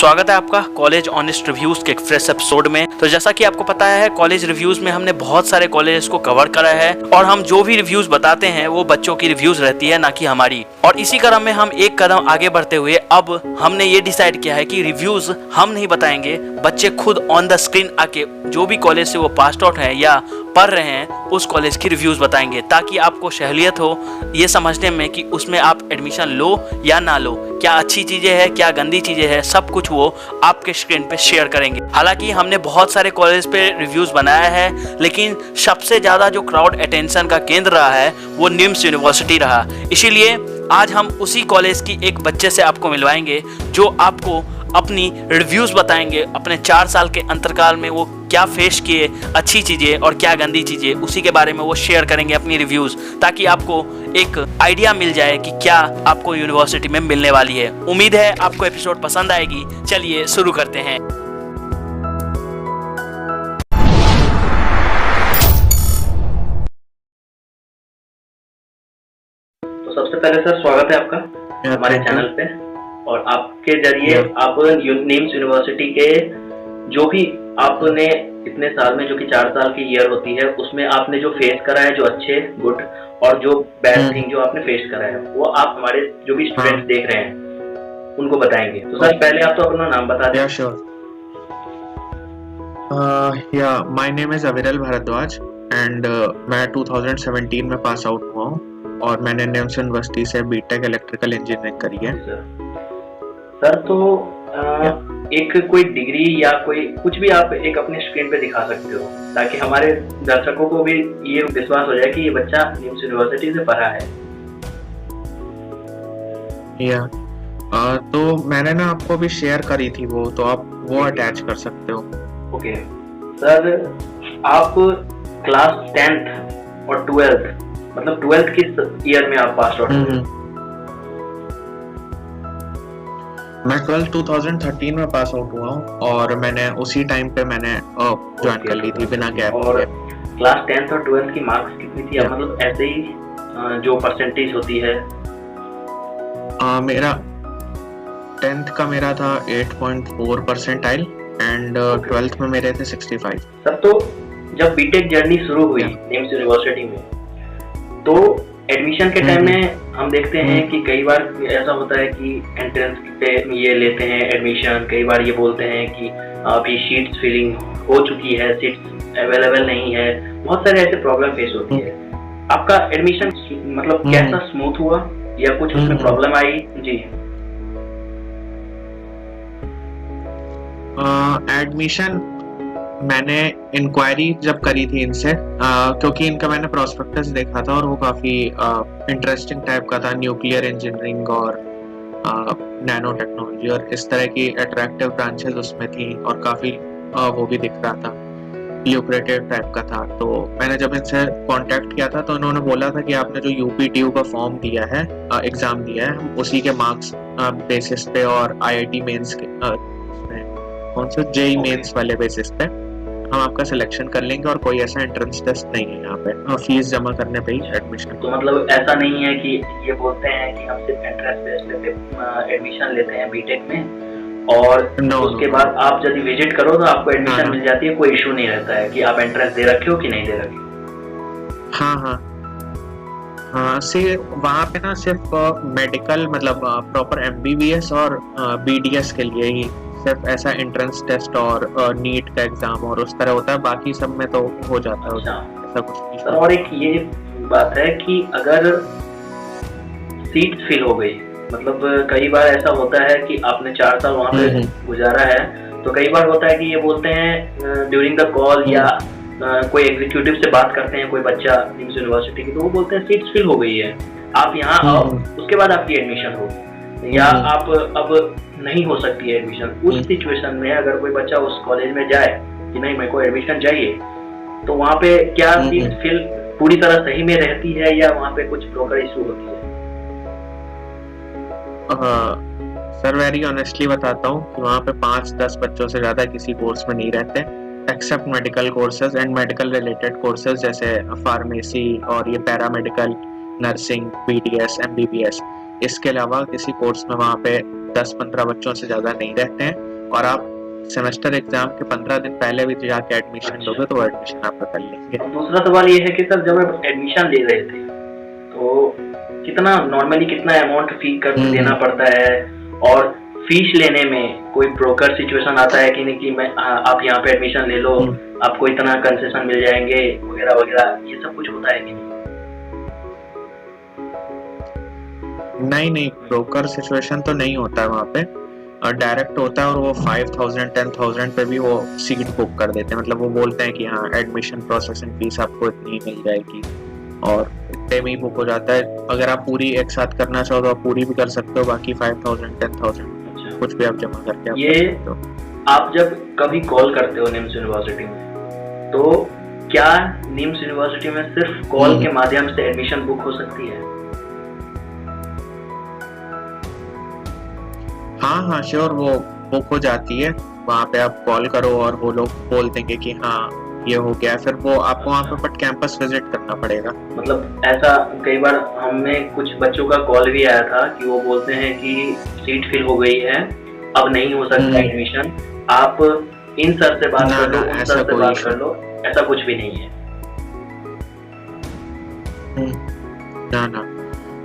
स्वागत है आपका कॉलेज ऑनेस्ट रिव्यूज के एक फ्रेश एपिसोड में। तो जैसा कि आपको पता है, कॉलेज रिव्यूज में हमने बहुत सारे कॉलेजेस को कवर करा है और हम जो भी रिव्यूज बताते हैं वो बच्चों की रिव्यूज रहती है, ना कि हमारी। और इसी क्रम में हम एक कदम आगे बढ़ते हुए अब हमने ये डिसाइड किया है कि रिव्यूज हम नहीं बताएंगे, बच्चे खुद ऑन द स्क्रीन आके जो भी कॉलेज से वो पास आउट है या पढ़ रहे हैं उस कॉलेज की रिव्यूज बताएंगे, ताकि आपको सहूलियत हो ये समझने में कि उसमें आप एडमिशन लो या ना लो, क्या अच्छी चीजें हैं क्या गंदी चीजें हैं, सब कुछ वो आपके स्क्रीन पे शेयर करेंगे। हालांकि हमने बहुत सारे कॉलेज पे रिव्यूज बनाया है, लेकिन सबसे ज्यादा जो क्राउड अटेंशन का केंद्र रहा है वो निम्स यूनिवर्सिटी रहा। इसीलिए आज हम उसी कॉलेज की एक बच्चे से आपको मिलवाएंगे जो आपको अपनी रिव्यूज बताएंगे, अपने 4 साल के अंतरकाल में वो क्या फेस किए, अच्छी चीजें और क्या गंदी चीजें, उसी के बारे में वो शेयर करेंगे अपनी रिव्यूज, ताकि आपको एक आइडिया मिल जाए कि क्या आपको यूनिवर्सिटी में मिलने वाली है। उम्मीद है आपको एपिसोड पसंद आएगी। चलिए शुरू करते हैं। तो सबसे पहले सर स्वागत है आपका हमारे चैनल पे, और आपके जरिए आप निम्स यूनिवर्सिटी के जो भी आपने इतने साल में, जो कि 4 साल की ईयर होती है, उसमें आपने जो फेस करा है, जो अच्छे गुड और जो बैड थिंग जो आपने फेस करा है, वो आप हमारे जो भी स्टूडेंट्स देख रहे हैं उनको बताएंगे। तो सर पहले आप तो अपना नाम बता दें। Sure. My name is अविरल भारद्वाज एंड मैं 2017 में पास आउट हुआ हूँ और मैंने निम्स यूनिवर्सिटी से बीटेक इलेक्ट्रिकल इंजीनियरिंग करी है। सर तो एक कोई डिग्री या कोई कुछ भी आप एक अपने स्क्रीन पे दिखा सकते हो, ताकि हमारे दर्शकों को भी ये विश्वास हो जाए कि ये बच्चा निम्स यूनिवर्सिटी से पढ़ा है। तो मैंने ना आपको भी शेयर करी थी वो, तो आप वो अटैच कर सकते हो। ओके सर, आप क्लास 10th और 12th मतलब 12th किस ईयर में आप पास आउट हुए? मैं 12 2013 में पास आउट हुआ हूँ और मैंने उसी टाइम पे मैंने ज्वाइन कर ली थी बिना गैप। और क्लास 10th और 12th की मार्क्स कितनी थी? मतलब ऐसे ही जो परसेंटेज होती है। मेरा 10th का मेरा था 8.4 परसेंटाइल एंड 12th में मेरे थे 65। सर तो जब बीटेक जर्नी शुरू हुई निम्स यूनिवर्सिटी में, तो एडमिशन के टाइम में हम देखते हैं कि कई बार ऐसा होता है कि एंट्रेंस पे ये लेते हैं एडमिशन, कई बार ये बोलते हैं कि अभी सीट्स फिलिंग हो चुकी है, सीट्स अवेलेबल नहीं है, बहुत सारे ऐसे प्रॉब्लम फेस होती है। आपका एडमिशन मतलब कैसा स्मूथ हुआ या कुछ उसमें प्रॉब्लम आई? जी एडमिशन मैंने इंक्वायरी जब करी थी इनसे, क्योंकि इनका मैंने प्रोस्पेक्टस देखा था और वो काफ़ी इंटरेस्टिंग टाइप का था, न्यूक्लियर इंजीनियरिंग और नैनो टेक्नोलॉजी और इस तरह की अट्रैक्टिव ब्रांचेस उसमें थी और काफ़ी वो भी दिख रहा था, ल्यूक्रेटिव टाइप का था। तो मैंने जब इनसे कांटेक्ट किया था तो उन्होंने बोला था कि आपने जो यूपीटीयू का फॉर्म दिया है, एग्ज़ाम दिया है, हम उसी के मार्क्स बेसिस पे और आईआईटी मेंस के कौन से जेई मेंस वाले बेसिस पे हम आपका सिलेक्शन कर लेंगे और कोई ऐसा एंट्रेंस टेस्ट नहीं है यहाँ पे, फीस जमा करने पे ही एडमिशन। तो मतलब ऐसा नहीं है कि ये बोलते हैं कि हम सिर्फ एंट्रेंस टेस्ट लेते एडमिशन लेते हैं बीटेक में, और उसके बाद आप यदि विजिट करो तो आपको एडमिशन मिल जाती है, कोई इशू नहीं रहता है कि आप एंट्रेंस दे रखे हो कि नहीं दे रखे हो। हाँ, सिर्फ वहाँ पे ना सिर्फ मेडिकल मतलब प्रॉपर एमबीबीएस और बीडीएस के लिए ही सिर्फ ऐसा एंट्रेंस टेस्ट और नीट का एग्जाम और उस तरह होता है, बाकी सब में तो हो जाता है ऐसा कुछ नहीं। और एक ये बात है कि अगर सीट फिल हो गई, मतलब कई बार ऐसा होता है कि आपने 4 साल वहाँ पे गुजारा है, तो कई बार होता है कि ये बोलते हैं ड्यूरिंग द कॉल या कोई एग्जीक्यूटिव से बात करते हैं कोई बच्चा निम्स यूनिवर्सिटी की, तो वो बोलते हैं सीट्स फिल हो गई है, आप यहाँ आओ, उसके बाद आपकी एडमिशन हो, या आप अब नहीं हो सकती है एडमिशन। उस सिचुएशन में अगर कोई बच्चा उस कॉलेज में जाए कि नहीं मेरे को एडमिशन चाहिए, तो वहाँ पे क्या सीट फिल पूरी तरह सही में रहती है या वहाँ पे कुछ ब्रोकर इशू होती है? सर वेरी ऑनेस्टली बताता हूँ कि वहाँ पे 5-10 बच्चों से ज़्यादा किसी कोर्स में नहीं रहते, except medical courses and medical related courses जैसे फार्मेसी और ये पैरामेडिकल, नर्सिंग, बीडीएस, एमबीबीएस। इसके अलावा किसी कोर्स में वहाँ पे 10-15 बच्चों से ज़्यादा नहीं रहते हैं और आप सेमेस्टर एग्जाम के 15 दिन पहले भी जाके एडमिशन लोगे तो वो एडमिशन आपका कर लेंगे। दूसरा सवाल ये है कि सर जब आप एडमिशन ले रहे थे तो कितना नॉर्मली कितना अमाउंट फी कर देना पड़ता है, और फीस लेने में कोई ब्रोकर सिचुएशन आता है कि नहीं कि मैं आप यहाँ पे एडमिशन ले लो, आपको इतना कंसेशन मिल जाएंगे वगैरह वगैरह, ये सब कुछ होता है कि नहीं? नहीं, ब्रोकर सिचुएशन तो नहीं होता है वहाँ पे, और डायरेक्ट होता है, और वो 5,000 10,000 पे भी वो सीट बुक कर देते हैं। मतलब वो बोलते हैं कि हाँ एडमिशन प्रोसेसिंग फीस आपको इतनी मिल जाएगी, और इतने में ही बुक हो जाता है। अगर आप पूरी एक साथ करना चाहो तो आप पूरी भी कर सकते हो, बाकी 5,000 10,000 कुछ भी आप जमा करके आप ये तो आप जब कभी कॉल करते हो निम्स यूनिवर्सिटी में, तो क्या निम्स यूनिवर्सिटी में सिर्फ कॉल के माध्यम से एडमिशन बुक हो सकती है? हाँ श्योर, वो बुक हो जाती है। वहाँ पे आप कॉल करो और वो लोग बोल देंगे कि हाँ ये हो गया, फिर वो आपको वहाँ पे बट कैंपस विजिट करना पड़ेगा। मतलब ऐसा कई बार हमें कुछ बच्चों का कॉल भी आया था कि वो बोलते हैं कि सीट फिल हो गई है, अब नहीं हो सकता एडमिशन, आप इन सर से बात कर लो, उन सर से बात कर लो, ऐसा कुछ भी नहीं है। ना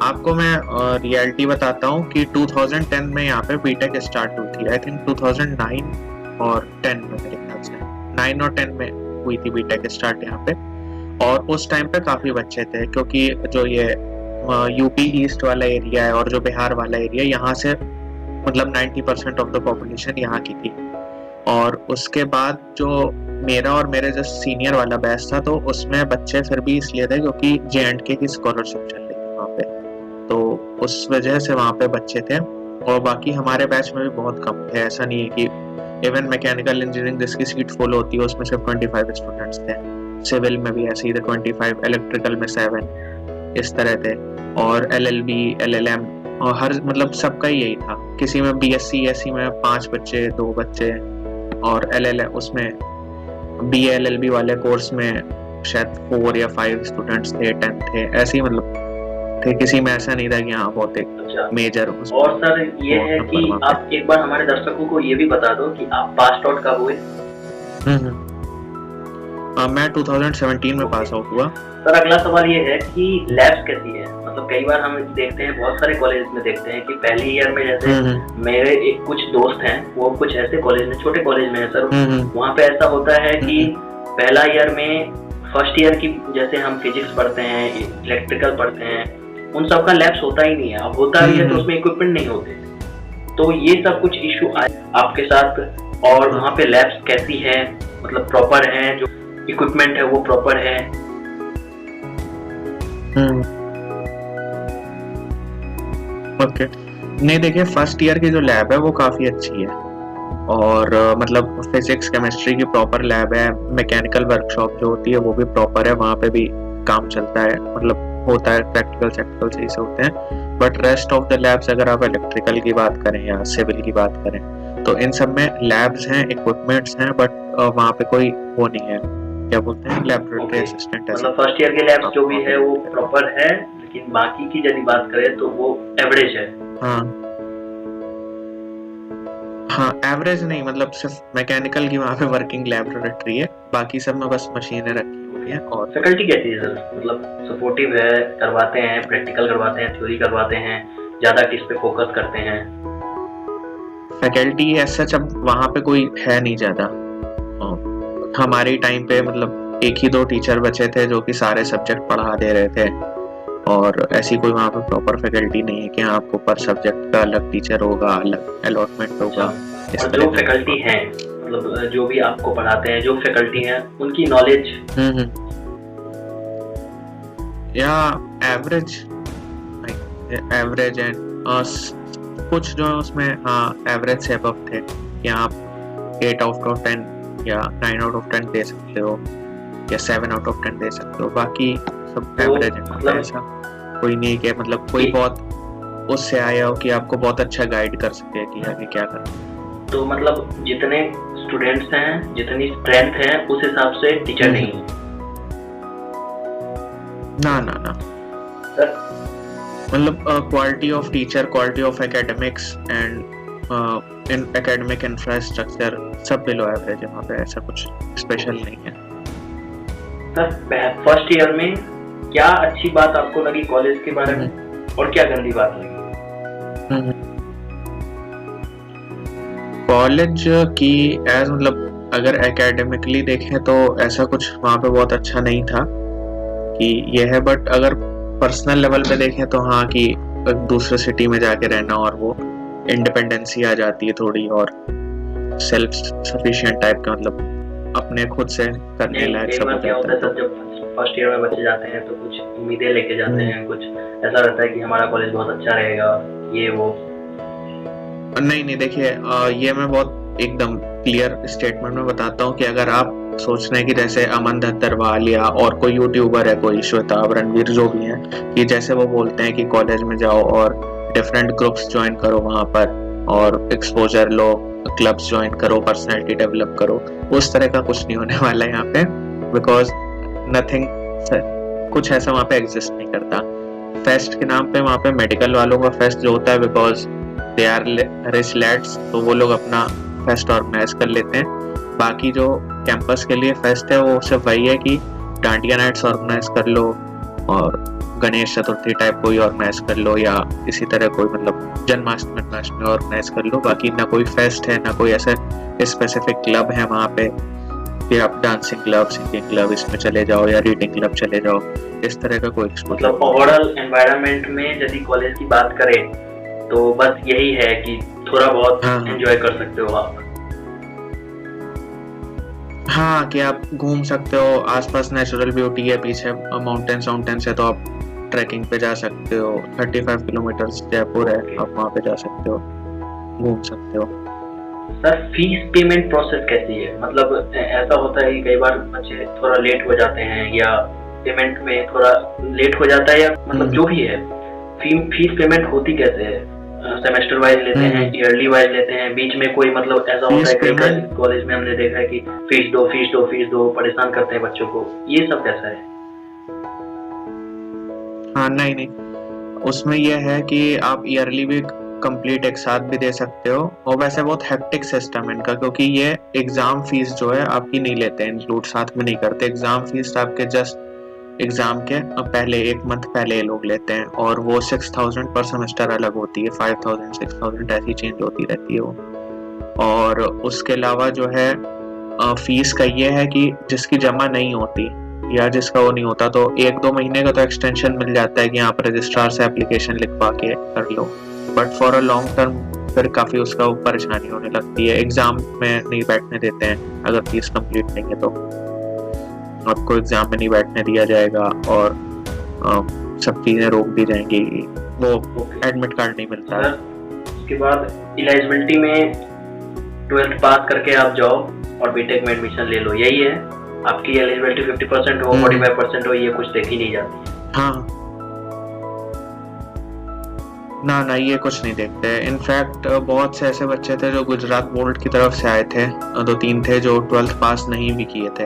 आपको मैं रियलिटी बताता हूँ कि 2010 में यहाँ पे बीटेक स्टार्ट हुई थी। आई थिंक 2009 और 10 में, मेरे ख्याल से 9 और 10 में हुई थी बीटेक स्टार्ट यहाँ पे। और उस टाइम पे काफी बच्चे थे, क्योंकि जो ये यूपी ईस्ट वाला एरिया है और जो बिहार वाला एरिया, यहाँ से मतलब 90% ऑफ द पॉपुलेशन यहाँ की थी। और उसके बाद जो मेरा और मेरे जो सीनियर वाला बैच था, तो उसमें बच्चे फिर भी इसलिए थे क्योंकि J&K की स्कॉलरशिप चल रही थी वहाँ पे, तो उस वजह से वहाँ पे बच्चे थे। और बाकी हमारे बैच में भी बहुत कम थे, ऐसा नहीं है कि इवन मैकेनिकल इंजीनियरिंग जिसकी सीट फुल होती है उसमें सिर्फ 25 स्टूडेंट्स थे, सिविल में भी ऐसे ही थे 25, इलेक्ट्रिकल में 7, इस तरह थे। और LLB LLM और हर मतलब सबका ही यही था। किसी में BSc SC में 5 बच्चे 2 बच्चे, और LLM उसमें BA LLB वाले कोर्स में शायद 4 या 5 स्टूडेंट्स थे, 10 थे, ऐसे ही मतलब थे। किसी में ऐसा नहीं था कि हाँ बहुत एक मेजर। और सर ये है कि आप एक बार हमारे दर्शकों को ये भी बता दो कि आप पास आउट कब हुए? मैं 2017 में पास आउट हुआ। सर अगला सवाल ये है कि लैब्स कैसी है? मतलब कई बार हम देखते हैं, बहुत सारे कॉलेज में देखते हैं कि पहले ईयर में जैसे मेरे एक कुछ दोस्त हैं, वो कुछ ऐसे कॉलेज में, छोटे कॉलेज में है सर, वहाँ पे ऐसा होता है कि पहला ईयर में फर्स्ट ईयर की जैसे हम फिजिक्स पढ़ते हैं, इलेक्ट्रिकल पढ़ते हैं, उन सब का लैब्स होता ही नहीं है। अब होता भी है तो उसमें इक्विपमेंट नहीं होते, तो ये सब कुछ इश्यू आए आपके साथ। और वहाँ पे लैब्स कैसी है, मतलब प्रॉपर है, जो इक्विपमेंट है वो प्रॉपर है? ओके, नहीं देखिए, फर्स्ट ईयर की जो लैब है वो काफी अच्छी है, और मतलब फिजिक्स केमिस्ट्री की प्रॉपर लैब है। मैकेनिकल वर्कशॉप जो होती है वो भी प्रॉपर है, वहाँ पे भी काम चलता है, मतलब होता है, प्रैक्टिकल सही से होते हैं। But rest of the labs, अगर आप इलेक्ट्रिकल की बात करें या सिविल की बात करें, तो इन सब में लैब्स हैं, इक्विपमेंट्स हैं, बट वहाँ पे कोई वो नहीं है, क्या बोलते हैं, लैबोरेटरी असिस्टेंट। मतलब फर्स्ट ईयर के लैब्स जो भी है वो प्रॉपर है, लेकिन बाकी की यदि बात करें तो वो एवरेज है। हाँ एवरेज नहीं, मतलब सिर्फ मैकेनिकल की वहाँ पे वर्किंग लैबोरेटरी है, बाकी सब में बस मशीनें रखी हुई हैं। और फैकल्टी कैसी है सर? मतलब सपोर्टिव है, करवाते हैं, प्रैक्टिकल करवाते हैं, थ्योरी करवाते हैं, ज्यादा किस पे फोकस करते हैं? फैकल्टी ऐसा जब वहाँ पे कोई है नहीं ज्यादा। हमारे टाइम पे मतलब 1 ही 2 टीचर बचे थे जो कि सारे सब्जेक्ट पढ़ा दे रहे थे, और ऐसी कोई वहाँ पे प्रॉपर फैकल्टी नहीं है कि आपको पर सब्जेक्ट का अलग टीचर होगा, अलग अलॉटमेंट होगा। और जो फैकल्टी हैं, मतलब जो भी आपको पढ़ाते हैं, जो फैकल्टी हैं, उनकी नॉलेज या एवरेज है। कुछ जो उसमें एवरेज से अबव थे, कि आप 8 आउट ऑफ 10 या 9 आउट ऑफ 10 दे सकते हो, या 7 आउट ऑफ 10 दे सकते हो, बाकी सब एवरेज है। मतलब ऐसा कोई नहीं कि मतलब कोई बहुत उससे आया हो कि आपको बहुत अच्छा गाइड कर सके कि आगे क्या करना। तो मतलब जितने स्टूडेंट्स हैं, जितनी स्ट्रेंथ है, उस हिसाब से टीचर नहीं है? ना मतलब quality of teacher, quality of academics and in academic infrastructure सब बिलो एवरेज है वहाँ पे, ऐसा कुछ स्पेशल नहीं है। सर फर्स्ट ईयर में क्या अच्छी बात आपको लगी कॉलेज के बारे में और क्या गंदी बात लगी? कॉलेज की एज मतलब अगर एकेडमिकली देखें तो ऐसा कुछ वहाँ पे बहुत अच्छा नहीं था कि ये है, बट अगर पर्सनल लेवल पे देखें तो हाँ कि दूसरे सिटी में जाके रहना और वो इंडिपेंडेंसी आ जाती है थोड़ी, और सेल्फ सफिशिएंट टाइप का, मतलब अपने खुद से करने लायक सब हो जाता है। जब फर्स्ट ईयर में बच्चे जाते हैं तो कुछ उम्मीदें लेके जाते हैं, कुछ ऐसा रहता है कि हमारा कॉलेज बहुत अच्छा रहेगा, ये वो। नहीं देखिए, ये मैं बहुत एकदम क्लियर स्टेटमेंट में बताता हूँ कि अगर आप सोच रहे हैं कि जैसे अमन दत्तरवाल या और कोई यूट्यूबर है, कोई श्वेताब रणवीर जो भी हैं, कि जैसे वो बोलते हैं कि कॉलेज में जाओ और डिफरेंट ग्रुप्स ज्वाइन करो वहाँ पर और एक्सपोजर लो, क्लब्स ज्वाइन करो, पर्सनैलिटी डेवलप करो, उस तरह का कुछ नहीं होने वाला है यहाँ पे, बिकॉज नथिंग, कुछ ऐसा वहाँ पे एग्जिस्ट नहीं करता। फेस्ट के नाम पे वहाँ पे मेडिकल वालों का फेस्ट जो होता है, because they are rich lads, तो वो लोग अपना फेस्ट ऑर्गेनाइज कर लेते हैं। बाकी जो कैंपस के लिए फेस्ट है वो सिर्फ वही है कि डांडिया नाइट्स ऑर्गेनाइज कर लो और गणेश चतुर्थी टाइप कोई ऑर्गेनाइज कर लो, या इसी तरह कोई मतलब जन्माष्टमी ऑर्गेनाइज कर लो। बाकी ना कोई फेस्ट है, ना कोई ऐसा स्पेसिफिक क्लब है वहाँ पे कि आप डांसिंग क्लब, सिंगिंग क्लब इसमें चले जाओ या रीडिंग क्लब चले जाओ, इस तरह का कोई मतलब ओवरऑल एनवायरनमेंट में यदि कॉलेज की बात करें तो बस यही है कि थोड़ा बहुत एंजॉय कर सकते हो आप। हाँ, कि आप घूम सकते हो, आसपास नेचुरल ब्यूटी है, पीछे माउंटेन्स है तो आप ट्रैकिंग पे जा सकते हो। 35 किलोमीटर जयपुर है, आप वहाँ पे जा सकते हो, घूम सकते हो। सर फीस पेमेंट प्रोसेस कैसी है? मतलब ऐसा होता है कि कई बार बच्चे थोड़ा लेट हो जाते हैं या पेमेंट में थोड़ा लेट हो जाता है, या मतलब जो भी है फीस पेमेंट होती कैसे है? सेमेस्टर वाइज लेते हैं, ईयरली वाइज लेते हैं, बीच में कोई मतलब ऐसा होता है कि कॉलेज में हमने देखा है कि फीस दो परेशान करते हैं बच्चों को, ये सब कैसा है? हाँ नहीं, उसमें यह है कि आप ईयरली भी कंप्लीट एक साथ भी दे सकते हो, और वैसे बहुत हेक्टिक सिस्टम है इनका, क्योंकि ये एग्जाम फीस जो है आपकी नहीं लेते, इंक्लूड साथ में नहीं करते। एग्जाम फीस आपके जस्ट एग्जाम के पहले एक मंथ पहले ये लोग लेते हैं, और वो 6000 पर सेमेस्टर अलग होती है, 5000 6000 ऐसी चेंज होती रहती है वो। और उसके अलावा जो है फीस का ये है कि जिसकी जमा नहीं होती या जिसका वो नहीं होता तो 1-2 महीने का तो एक्सटेंशन मिल जाता है कि आप रजिस्ट्रार से एप्लीकेशन लिखवा के कर लो, but for a long term फिर काफी उसका परेशानी होने लगती है। एग्जाम में नहीं बैठने देते हैं अगर फीस कंप्लीट नहीं है तो, आपको एग्जाम में नहीं बैठने दिया जाएगा और सब चीजें रोक दी जाएंगी, वो एडमिट कार्ड नहीं मिलता है। उसके बाद एलिजिबिलिटी में 12th पास करके आप जाओ और बीटेक में एडमिशन ले लो, यही है आपकी एलिजिबिलिटी? 50% हो, 45% हो, ये कुछ देखी नहीं जाती? हाँ ना ये कुछ नहीं देखते। इनफैक्ट बहुत से ऐसे बच्चे थे जो गुजरात बोर्ड की तरफ से आए थे, 2-3 थे जो 12th पास नहीं भी किए थे,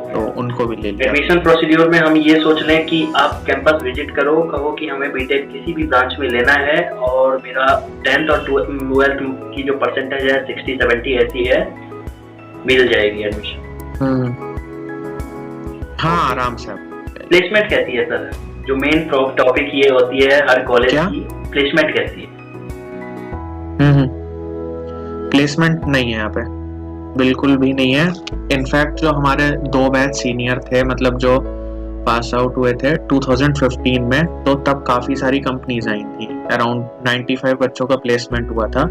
तो उनको भी ले लिया। एडमिशन प्रोसीड्यूर में हम ये सोच लें कि आप कैंपस विजिट करो, कहो कि हमें बीटेक किसी भी ब्रांच में लेना है और मेरा 10th और 12th की जो परसेंटेज है 60-70 ऐसी है, मिल जाएगी एडमिशन। हाँ आराम से। प्लेसमेंट कैसी है सर? जो मेन टॉपिक ये होती है हर कॉलेज की, प्लेसमेंट कैसी है? प्लेसमेंट नहीं है यहाँ पे, बिल्कुल भी नहीं है। इनफैक्ट जो हमारे 2 बैच सीनियर थे, मतलब जो पास आउट हुए थे 2015 में, तो तब काफी सारी कंपनीज आई थी, अराउंड 95 बच्चों का प्लेसमेंट हुआ था।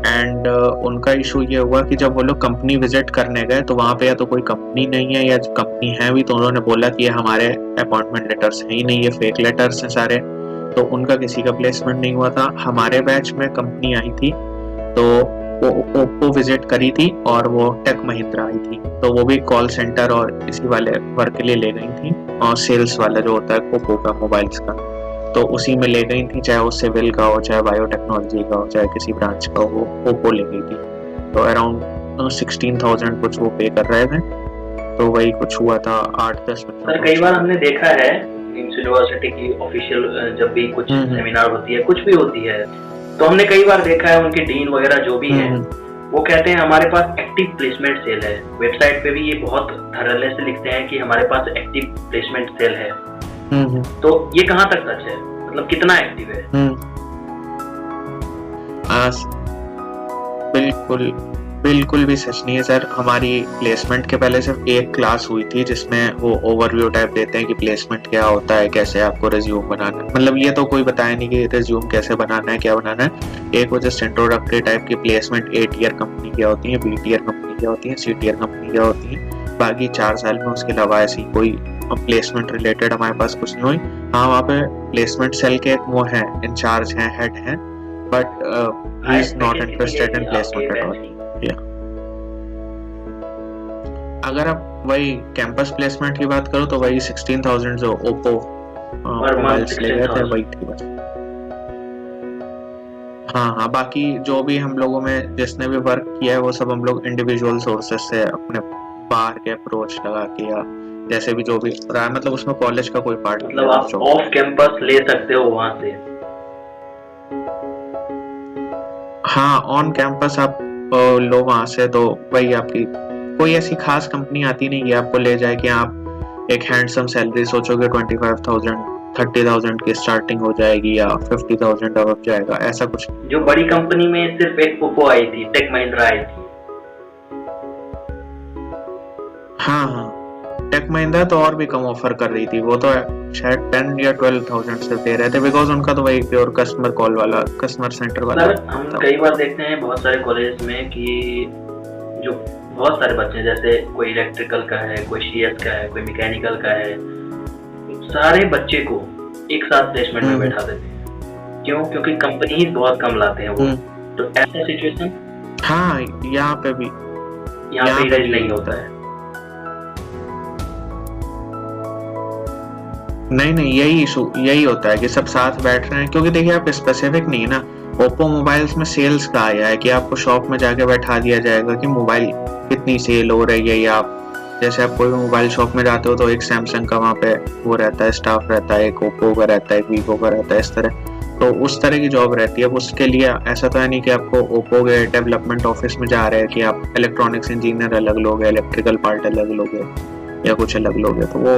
एंड उनका इशू ये हुआ कि जब वो लोग कंपनी विजिट करने गए तो वहाँ पे या तो कोई कंपनी नहीं है, या कंपनी है भी तो उन्होंने बोला कि ये हमारे अपॉइंटमेंट लेटर्स है ही नहीं, ये फेक लेटर्स हैं सारे, तो उनका किसी का प्लेसमेंट नहीं हुआ था। हमारे बैच में कंपनी आई थी तो वो ओप्पो विजिट करी थी और वो टेक महिंद्रा आई थी, तो वो भी कॉल सेंटर और इसी वाले वर्क के लिए ले गई थी, और सेल्स वाला जो होता है ओप्पो का मोबाइल्स का, तो उसी में ले गई थी, चाहे वो सिविल का हो, चाहे बायोटेक्नोलॉजी का हो, चाहे किसी ब्रांच का हो, वो ओप्पो ले गई थी। तो अराउंड 16,000 कुछ वो पे कर रहे थे, तो वही कुछ हुआ था 8-10 मिनट। सर कई बार हमने देखा है यूनिवर्सिटी की ऑफिशियल जब भी कुछ सेमिनार होती है, कुछ भी होती है, तो हमने कई बार देखा है उनके डीन वगैरह जो भी हैं, वो कहते हैं हमारे पास एक्टिव प्लेसमेंट सेल है। वेबसाइट पे भी ये बहुत धड़ल्ले से लिखते हैं कि हमारे पास एक्टिव प्लेसमेंट सेल है। तो ये कहाँ तक सच है, मतलब कितना एक्टिव है? बिल्कुल बिल्कुल भी सच नहीं है सर। हमारी प्लेसमेंट के पहले सिर्फ एक क्लास हुई थी जिसमें वो ओवरव्यू टाइप देते हैं कि प्लेसमेंट क्या होता है, कैसे आपको रिज्यूम बनाना है। मतलब ये तो कोई बताया नहीं कि रिज्यूम कैसे बनाना है, क्या बनाना है। एक वो जस्ट इंट्रोडक्टरी टाइप की प्लेसमेंट A टियर कंपनी क्या होती है, B टियर कंपनी क्या होती है, C टियर कंपनी क्या होती है। बाकी 4 साल में उसके अलावा ऐसी कोई प्लेसमेंट रिलेटेड हमारे पास कुछ नहीं हुई। हाँ, वहाँ पे प्लेसमेंट सेल के एक वो है, इंचार्ज हैं, हेड हैं, but he is not interested in placement at all. अगर आप वही कैंपस प्लेसमेंट की बात करो तो वही 16,000 जो ओप्पो मोबाइल्स ले गए थे वही थी बस। हाँ, बाकी जो भी हम लोगों में जिसने भी वर्क किया है वो सब हम लोग इंडिविजुअल सोर्सेस से अपने बाहर के अप्रोच लगा के या जैसे भी जो भी रहा है, मतलब उसमें कॉलेज का कोई पार्ट नहीं। मतलब आप ऑफ कैंपस ले सकते हो वहां से? हाँ, ऑन कैंपस आप लो वहां से, तो वही आपकी कोई ऐसी खास कंपनी आती नहीं है आपको ले जाए कि आप एक हैंडसम सैलरी सोचोगे 25,000 30,000 की स्टार्टिंग हो जाएगी या 50,000 अब जाएगा, ऐसा कुछ। जो बड़ी कंपनी में सिर्फ एक ओप्पो आई थी, टेक महिंद्रा आई थी। हाँ, टेक महिंद्रा तो और भी कम ऑफर कर रही थी, वो तो शायद 10 या 12,000 से दे रहे थे, बिकॉज उनका तो वही प्योर कस्टमर कॉल वाला, कस्टमर सेंटर वाला। हम कई बार देखते हैं बहुत सारे कॉलेज में कि जो बहुत सारे बच्चे, जैसे कोई इलेक्ट्रिकल का है, कोई CS का है, कोई मैकेनिकल का है, सारे बच्चे को एक साथ प्लेसमेंट में बैठा देते हैं। क्यों? क्योंकि कंपनी ही बहुत कम लाते हैं वो। तो ऐसा सिचुएशन हाँ, यहाँ पे भी यहाँ पे नहीं होता है। नहीं, यही इशू यही होता है कि सब साथ बैठ रहे हैं, क्योंकि देखिए आप स्पेसिफिक नहीं है ना। ओप्पो मोबाइल्स में सेल्स का आया है कि आपको शॉप में जाके बैठा दिया जाएगा कि मोबाइल कितनी सेल हो रही है, या आप जैसे आप कोई भी मोबाइल शॉप में जाते हो तो एक सैमसंग का वहाँ पे वो रहता है, स्टाफ रहता है, एक ओप्पो का रहता है, एक वीवो का रहता है, इस तरह। तो उस तरह की जॉब रहती है। उसके लिए ऐसा तो है नहीं कि आपको ओप्पो के डेवलपमेंट ऑफिस में जा रहे हैं कि आप इलेक्ट्रॉनिक्स इंजीनियर अलग लोगे, इलेक्ट्रिकल पार्ट अलग लोगे या कुछ अलग लोगे। तो वो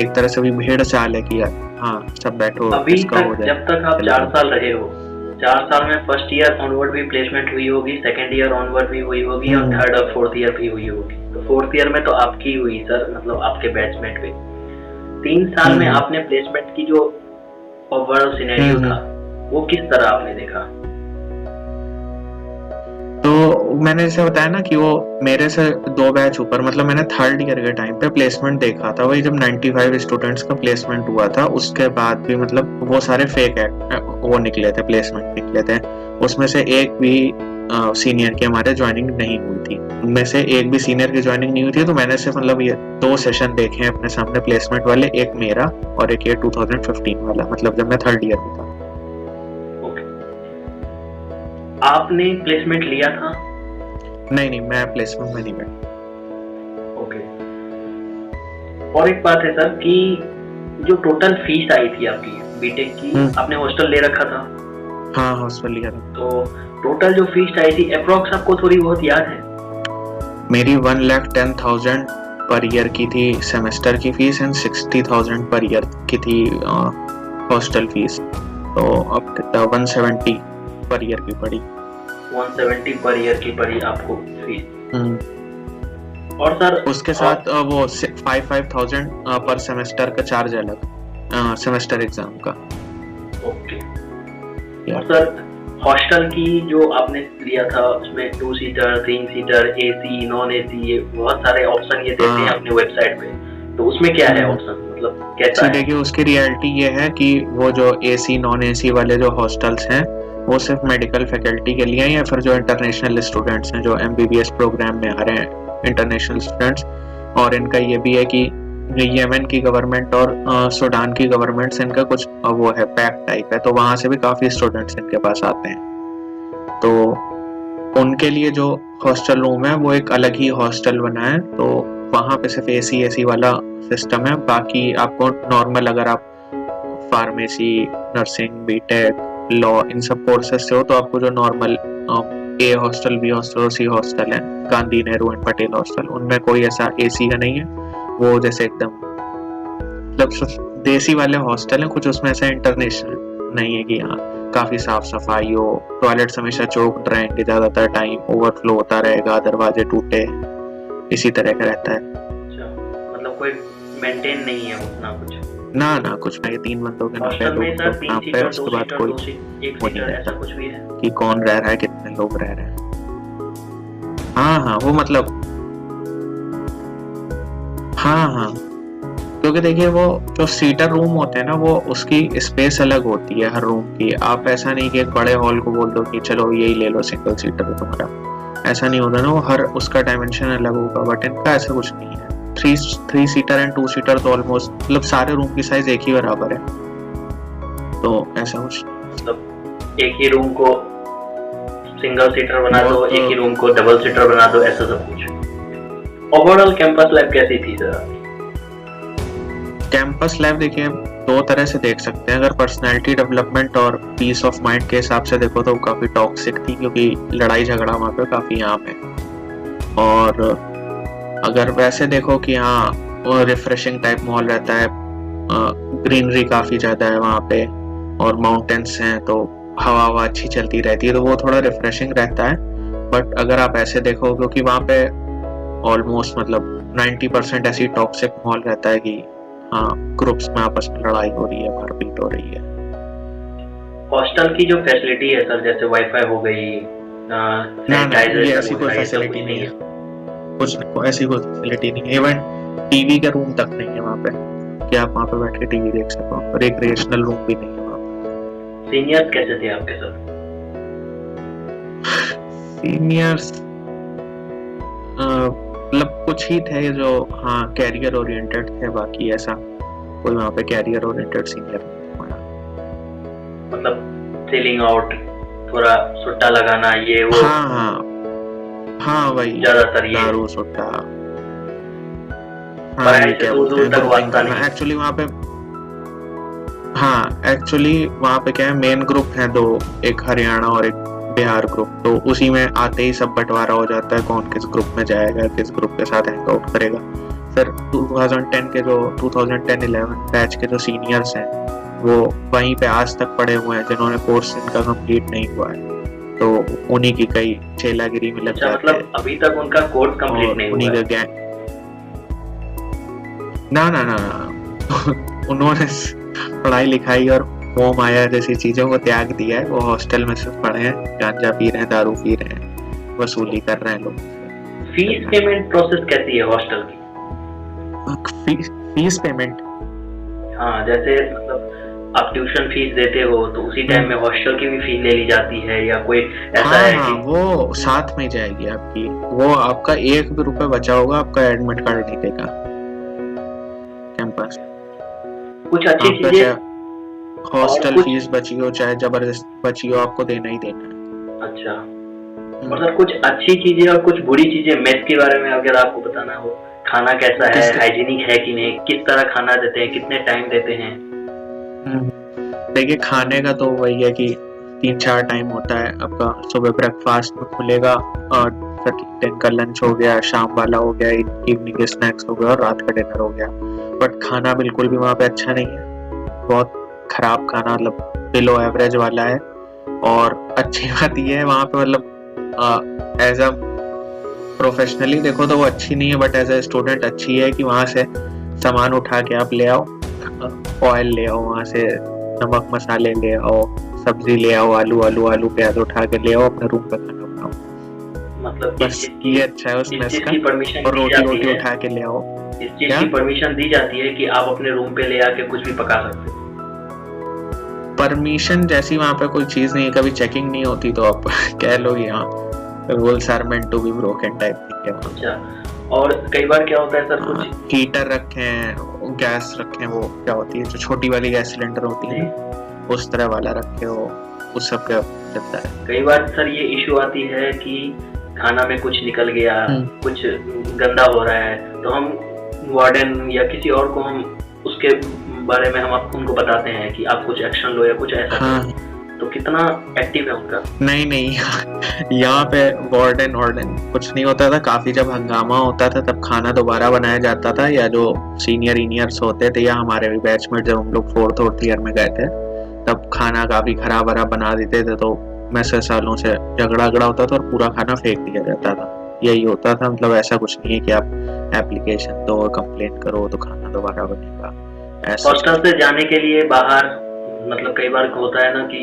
एक तरह से भी भीड़ चाल है कि यार हाँ सब बैठो। अभी तक जब तक आप 4 साल रहे हो, 4 साल में फर्स्ट ईयर ऑनवर्ड भी प्लेसमेंट हुई होगी, सेकंड ईयर ऑनवर्ड भी हुई होगी और थर्ड और फोर्थ ईयर भी हुई होगी। तो फोर्थ ईयर में तो आपकी हुई सर, मतलब आपके बैचमेट पे 3 साल में आपने प्लेसमेंट की जो ओवरऑल सिनेरियो था वो किस तरह आपने देखा? तो मैंने जैसे बताया ना कि वो मेरे से 2 बैच ऊपर, मतलब मैंने थर्ड ईयर के टाइम पे प्लेसमेंट देखा था, वही जब 95 स्टूडेंट्स का प्लेसमेंट हुआ था। उसके बाद भी मतलब वो सारे फेक वो निकले थे, प्लेसमेंट निकले थे। उसमें से एक भी सीनियर की हमारे ज्वाइनिंग नहीं हुई थी। उनमें से एक भी सीनियर की ज्वाइनिंग नहीं हुई थी। तो मैंने सिर्फ मतलब ये 2 सेशन देखे हैं अपने सामने प्लेसमेंट वाले, एक मेरा और एक ये 2015 वाला, मतलब जब मैं थर्ड ईयर में था। आपने प्लेसमेंट लिया था? नहीं, मैं प्लेसमेंट में नहीं बैठा। ओके। और एक बात है सर कि जो टोटल फीस आई थी आपकी बीटेक की, आपने हॉस्टल ले रखा था? हाँ, हॉस्टल लिया था। तो टोटल जो फीस आई थी अप्रोक्स आपको थोड़ी बहुत याद है? मेरी 1,10,000 पर ईयर की थी सेमेस्टर की फीस एंड 60,000 पर ईयर की थी हॉस्टल फीस। तो अब 170 पर ईयर की पड़ी। 170 पर ईयर की पड़ी आपको फीस। और सर उसके साथ वो 5,000 पर सेमेस्टर का चार्ज अलग, सेमेस्टर एग्जाम का। ओके। और सर हॉस्टल की जो आपने लिया था उसमें 2 seater, 3 seater, AC, non AC, ये बहुत सारे ऑप्शन ये देते हैं अपनी वेबसाइट पे। तो उसमें क्या है ऑप्शन, मतलब कैसा है? देखिए उसकी रियलिटी ये है कि वो जो AC नॉन AC वाले जो हॉस्टल्स हैं वो सिर्फ मेडिकल फैकल्टी के लिए या फिर जो इंटरनेशनल स्टूडेंट्स हैं जो MBBS प्रोग्राम में आ रहे हैं, इंटरनेशनल स्टूडेंट्स। और इनका ये भी है कि यमन की गवर्नमेंट और सूडान की गवर्नमेंट से इनका कुछ वो है पैक्ट टाइप है, तो वहाँ से भी काफ़ी स्टूडेंट्स इनके पास आते हैं। तो उनके लिए जो हॉस्टल रूम है वो एक अलग ही हॉस्टल बना है। तो वहाँ पे सिर्फ AC वाला सिस्टम है। बाकी आपको नॉर्मल अगर आप फार्मेसी, नर्सिंग, बीटेक लॉ इन सब कोर्सेज से हो तो आपको जो normal A hostel, B hostel और सी हॉस्टल है, गांधी, नेहरू एंड पटेल हॉस्टल, उनमें कोई ऐसा एसी का नहीं है। वो जैसे एकदम मतलब देसी वाले हॉस्टल हैं कुछ, उसमें ऐसा इंटरनेशनल नहीं है कि यहाँ काफी साफ सफाई हो, टॉयलेट्स हमेशा चोक्ड रहेंगे ज्यादातर टाइम, ओवरफ्लो होता रहेगा, दरवाजे टूटे, इसी तरह का रहता है। अच्छा, मतलब कोई मेंटेन नहीं है उतना कुछ? ना कुछ नहीं, 3 बंदों के नाम पे हॉस्टल में लोग सर तो 3 नाम पे, सीटर, उसके 2 बाद सीटर, कोई 1 वो नहीं सीटर ऐसा रहता कुछ भी है? कि कौन रह रहा है, कितने लोग रह रहे हैं। हाँ वो मतलब हाँ क्योंकि देखिए वो जो सीटर रूम होते हैं ना, वो उसकी स्पेस अलग होती है हर रूम की। आप ऐसा नहीं कि एक बड़े हॉल को बोल दो कि चलो यही ले लो, सिंगल सीटर है तुम्हारा, ऐसा नहीं होता ना, वो हर उसका डायमेंशन अलग होगा। बट इनका ऐसा कुछ नहीं है। 3 सीटर एंड 2 सीटर तो ऑलमोस्ट मतलब सारे रूम की साइज एक ही बराबर है, तो ऐसा कुछ मतलब एक ही रूम को सिंगल सीटर बना दो, बहुत एक ही रूम को डबल सीटर बना दो, ऐसा सब कुछ। ओवरऑल कैंपस लाइफ कैसी थी सर? कैंपस लाइफ देखिए 2 तरह से देख सकते हैं। अगर पर्सनैलिटी डेवलपमेंट और पीस ऑफ माइंड के हिसाब से देखो तो काफी टॉक्सिक थी, क्योंकि लड़ाई झगड़ा वहाँ पे काफी आम है। और अगर वैसे देखो कि हाँ रिफ्रेशिंग टाइप माहौल रहता है, ग्रीनरी काफी ज्यादा है वहाँ पे और माउंटेन्स हैं, तो हवा अच्छी चलती रहती है, तो वो थोड़ा रिफ्रेशिंग रहता है। बट अगर आप ऐसे देखो, क्योंकि वहाँ पे ऑलमोस्ट मतलब 90% ऐसी टॉक्सिक माहौल रहता है कि हाँ ग्रुप्स में आपस में लड़ाई हो रही है, मारपीट हो रही है। हॉस्टल की जो फैसिलिटी है सर, जैसे वाईफाई हो गई, ना ये ऐसी कोई फैसिलिटी नहीं है, कुछ ऐसी कोई फैसिलिटी नहीं है। इवन टीवी का रूम तक नहीं है वहाँ पे कि आप वहाँ पे बैठ के टीवी देख सको, और रिक्रिएशनल रूम भी नहीं है वहाँ पे। सीनियर्स कैसे थे आपके सर? सीनियर्स मतलब कुछ ही थे जो हाँ कैरियर ओरिएंटेड थे, बाकी ऐसा कोई वहाँ पे कैरियर ओरिएंटेड सीनियर नहीं। मतलब सेलिंग आउट, थोड़ा सुट्टा लगाना, ये वो? हाँ वही ज्यादातर ये दारू सुट्टा। पढ़ाई से दूर तक वास्ता नहीं। एक्चुअली वहाँ पे एक्चुअली वहाँ पे क्या है, मेन ग्रुप है 2, एक हरियाणा और एक बिहार ग्रुप, तो उसी में आते ही सब बंटवारा हो जाता है, कौन किस ग्रुप में जाएगा, किस ग्रुप के साथ हैंग आउट करेगा। फिर 2010-11 बैच के जो सीनियर्स हैं वो वहीं पे आज तक पड़े हुए हैं, जिन्होंने कोर्स इनका कंप्लीट नहीं हुआ है, तो उन्हीं की कई चेलागिरी में लग जाते हैं। मतलब अभी तक उनका कोर्स कंप्लीट नहीं हुआ है? गैंग ना उन्होंने पढ़ाई लिखाई और मोह माया जैसी चीजों को त्याग दिया है। वो हॉस्टल में सिर्फ पढ़े हैं, गांजा पी रहे हैं, दारू पी रहे हैं, वसूली कर रहे हैं लोग। फीस पेमेंट प्रोसेस कैसी है हॉस्टल की? Fees payment? हाँ, जैसे मतलब आप ट्यूशन फीस देते हो तो उसी टाइम में हॉस्टल की भी फीस ले ली जाती है, या कोई ऐसा है कि वो साथ में जाएगी आपकी, वो आपका 1 भी रुपए बचा होगा आपका एडमिट कार्ड नहीं देगा कैंपस। कुछ अच्छी चीजें, हॉस्टल फीस बची हो चाहे जबरदस्त बची हो, आपको देना ही देना है। अच्छा, मतलब कुछ अच्छी चीजें और कुछ बुरी चीजें मेस के बारे में अगर आपको बताना हो, खाना कैसा है, हाइजीनिक है कि नहीं, किस तरह खाना देते हैं, कितने टाइम देते हैं? देखिए खाने का तो वही है कि 3-4 टाइम होता है आपका। सुबह ब्रेकफास्ट में खुलेगा, और फिर दिन का लंच हो गया, शाम वाला हो गया, इवनिंग के स्नैक्स हो गया, और रात का डिनर हो गया। बट खाना बिल्कुल भी वहाँ पे अच्छा नहीं है, बहुत खराब खाना, मतलब बिलो एवरेज वाला है। और अच्छी बात ये है वहाँ पे, मतलब एज अ प्रोफेशनली देखो तो वो अच्छी नहीं है, बट एज अ स्टूडेंट अच्छी है कि वहाँ से सामान उठा के आप ले आओ, ऑयल ले आओ वहाँ से, नमक मसाले ले आओ, सब्जी ले आओ, आलू प्याज उठा के ले आओ, अपने रूम पे खाना बनाओ। मतलब बस ये अच्छा है उसमें इसका। और रोटी उठा के ले आओ। इस चीज की परमिशन दी जाती है कि आप अपने रूम पे ले आके कुछ भी पका सकते हो? परमिशन जैसी वहाँ पे कोई चीज नहीं है, कभी चेकिंग नहीं होती, तो आप कह लो यहाँ rules are meant to be broken type thing है। अच्छा, और कई बार क्या होता है सर, कुछ हीटर रखे हैं, गैस रखे हैं, वो क्या होती है जो छोटी वाली गैस सिलेंडर होती है, उस तरह वाला रखे हो, उस सब का चलता है। कई बार सर ये इश्यू आती है कि खाना में कुछ निकल गया, कुछ गंदा हो रहा है, तो हम वार्डन या किसी और को हम उसके बारे में हम उनको बताते हैं कि आप कुछ एक्शन लो या कुछ ऐसा। तो कितना एक्टिव है उनका? नहीं यहाँ पे वार्डन कुछ नहीं होता था। काफी जब हंगामा होता था तब खाना दोबारा बनाया जाता था, या जो सीनियर्स होते थे या हमारे भी बैचमेट जब हम लोग 4th और 3rd ईयर में गए थे तब खाना काफी खराब बना देते थे, तो मैसे सालों से झगड़ा होता था और पूरा खाना फेंक दिया जाता था। यही होता था, मतलब ऐसा कुछ नहीं है कि आप एप्लीकेशन दो, कंप्लेन करो तो खाना दोबारा बनेगा। हॉस्टल से जाने के लिए बाहर, मतलब कई बार होता है ना कि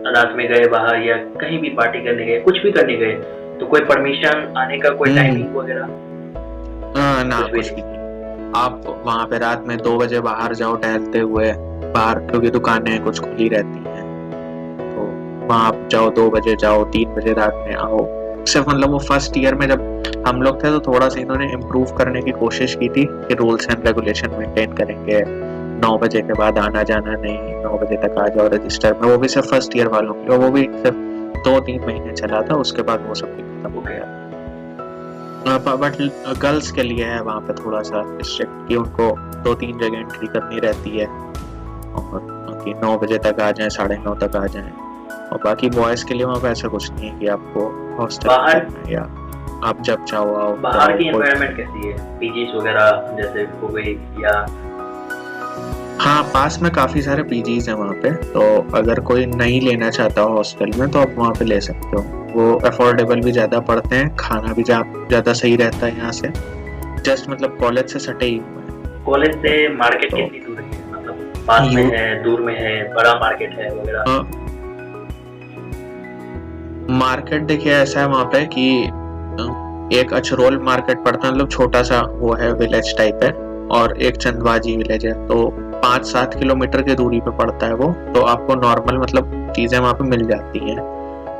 रात में गए बाहर या कहीं भी पार्टी करने गए, कुछ भी करने गए, तो कोई परमिशन आने का कोई टाइमिंग वगैरह? ना कुछ भी नहीं। आप वहाँ पे रात में 2 बजे बाहर जाओ टहलते हुए बाहर, क्योंकि दुकानें कुछ खुली रहती हैं, तो वहाँ आप जाओ 2 बजे जाओ, 3 बजे रात में आओ। सिर्फ मतलब वो फर्स्ट ईयर में जब हम लोग थे तो थोड़ा सा इन्होंने इम्प्रूव करने की कोशिश की थी कि रूल्स एंड रेगुलेशन मेंटेन करेंगे, 9 बजे के बाद आना जाना नहीं, 9 बजे तक आ जाओ रजिस्टर में। वो भी सिर्फ फर्स्ट ईयर वालों के लिए, वो भी सिर्फ 2-3 महीने चला था, उसके बाद वो सब खत्म हो गया। बट गर्ल्स के लिए है वहाँ पे थोड़ा सा स्ट्रिक्ट कि उनको 2-3 जगह एंट्री करनी रहती है और कि 9 बजे तक आ जाएं, 9:30 तक आ जाएं। और बाकी बॉयज के लिए वहाँ पे ऐसा कुछ नहीं है कि आपको हॉस्टल या आप जब चाहो आओ। बाहर की एनवायरनमेंट कैसी है? पीजीज वगैरह जैसे हो गई या? हाँ, पास में काफी सारे पीजीज हैं वहाँ पे, तो अगर कोई नहीं लेना चाहता हो हॉस्टल में तो आप वहाँ पे ले सकते हो। वो अफोर्डेबल भी ज्यादा पड़ते हैं, खाना भी ज्यादा सही रहता है यहाँ से। जस्ट मतलब कॉलेज से सटे ही हुए हैं। कॉलेज से मार्केट कितनी दूर है? मतलब पास में है, दूर में है, बड़ा मार्केट है वगैरह? मार्केट देखिए ऐसा है वहाँ पे कि एक अचरोल मार्केट पड़ता है, मतलब छोटा सा वो है, विलेज टाइप है, और एक चंदबाजी विलेज है, तो 5-7 किलोमीटर की दूरी पे पड़ता है वो। तो आपको नॉर्मल मतलब चीजें वहाँ पे मिल जाती हैं।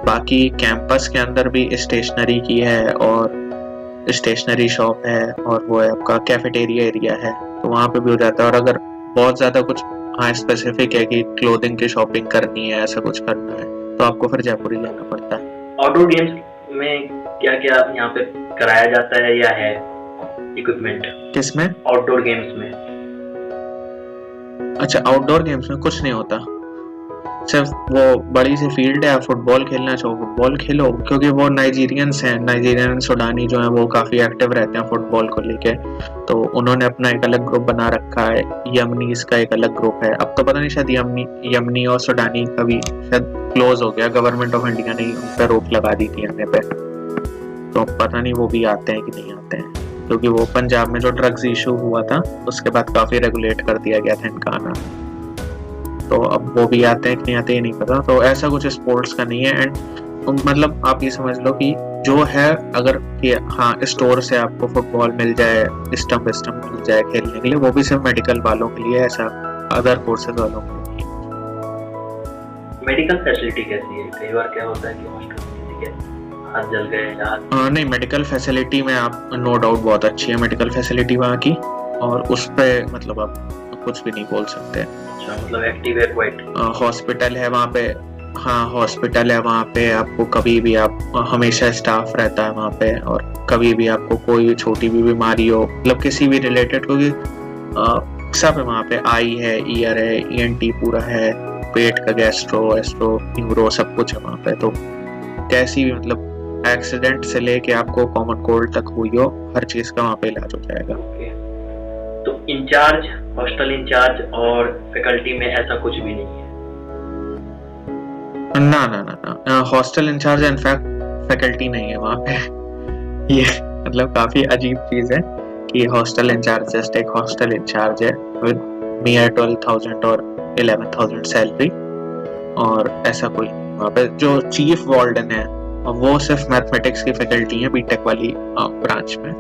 बाकी कैंपस के अंदर भी स्टेशनरी की है और स्टेशनरी शॉप है, और वो है आपका कैफेटेरिया एरिया है, तो वहाँ पे भी हो जाता है। और अगर बहुत ज्यादा कुछ स्पेसिफिक है कि क्लोथिंग की शॉपिंग करनी है, ऐसा कुछ करना है, तो आपको फिर जयपुर ही जाना पड़ता है। आउटडोर गेम्स में क्या क्या यहाँ पे कराया जाता है या है इक्विपमेंट? किसमें? आउटडोर गेम्स में। अच्छा, आउटडोर गेम्स में कुछ नहीं होता, सिर्फ वो बड़ी सी फील्ड है, आप फुटबॉल खेलना चाहो फुटबॉल खेलो, क्योंकि वो नाइजीरियन सुडानी जो है वो काफी एक्टिव रहते हैं फुटबॉल को लेके, तो उन्होंने अपना एक अलग ग्रुप बना रखा है। यमनीज का एक अलग ग्रुप है, अब तो पता नहीं शायद यमनी और सुडानी का भी शायद क्लोज हो गया, गवर्नमेंट ऑफ इंडिया ने उन पर रोक लगा दी थी आने पे, तो पता नहीं वो भी आते हैं कि नहीं आते हैं, क्योंकि वो पंजाब में जो ड्रग्स इशू हुआ था उसके बाद काफी रेगुलेट कर दिया गया था इनका आना, तो अब वो भी आते हैं कि नहीं आते, ये नहीं पता। तो ऐसा कुछ स्पोर्ट्स का नहीं है। एंड मतलब आप ये समझ लो कि जो है, अगर कि हाँ स्टोर से आपको फुटबॉल मिल जाए, स्टंप मिल जाए खेलने के लिए, वो भी सिर्फ मेडिकल वालों के लिए, ऐसा अदर कोर्सेज वालों के लिए। मेडिकल फैसिलिटी कैसी है? कई बार क्या होता है कि हॉस्टल में किसी के हाथ जल गए या नहीं, मेडिकल फैसिलिटी में आप नो डाउट बहुत अच्छी है मेडिकल फैसिलिटी वहाँ की, और उस पे मतलब आप कुछ भी नहीं बोल सकते। मतलब एक्टिव है क्वाइट। हॉस्पिटल है वहाँ पे, हाँ हॉस्पिटल है वहाँ पे, आपको कभी भी आप हमेशा स्टाफ रहता है वहाँ पे, और कभी भी आपको कोई भी छोटी भी बीमारी हो, मतलब किसी भी रिलेटेड, क्योंकि सब है वहाँ पे, आई है, ईयर है, ENT पूरा है, पेट का गैस्ट्रो न्यूरो सब कुछ है वहाँ पे। तो कैसी भी मतलब एक्सीडेंट से लेके आपको कॉमन कोल्ड तक हुई हो, हर चीज का वहाँ पे इलाज हो जाएगा। तो इंचार्ज, हॉस्टल इंचार्ज और फैकल्टी में ऐसा कुछ भी नहीं है? ना, हॉस्टल इंचार्ज इनफैक्ट फैकल्टी नहीं है वहाँ पे। ये मतलब काफी अजीब चीज है कि हॉस्टल इंचार्ज जस्ट एक हॉस्टल इंचार्ज है विद mere 12,000 और 11,000 सैलरी, और ऐसा कोई नहीं वहाँ पे। जो चीफ वार्डन है वो सिर्फ मैथमेटिक्स की फैकल्टी है, बीटेक वाली ब्रांच में,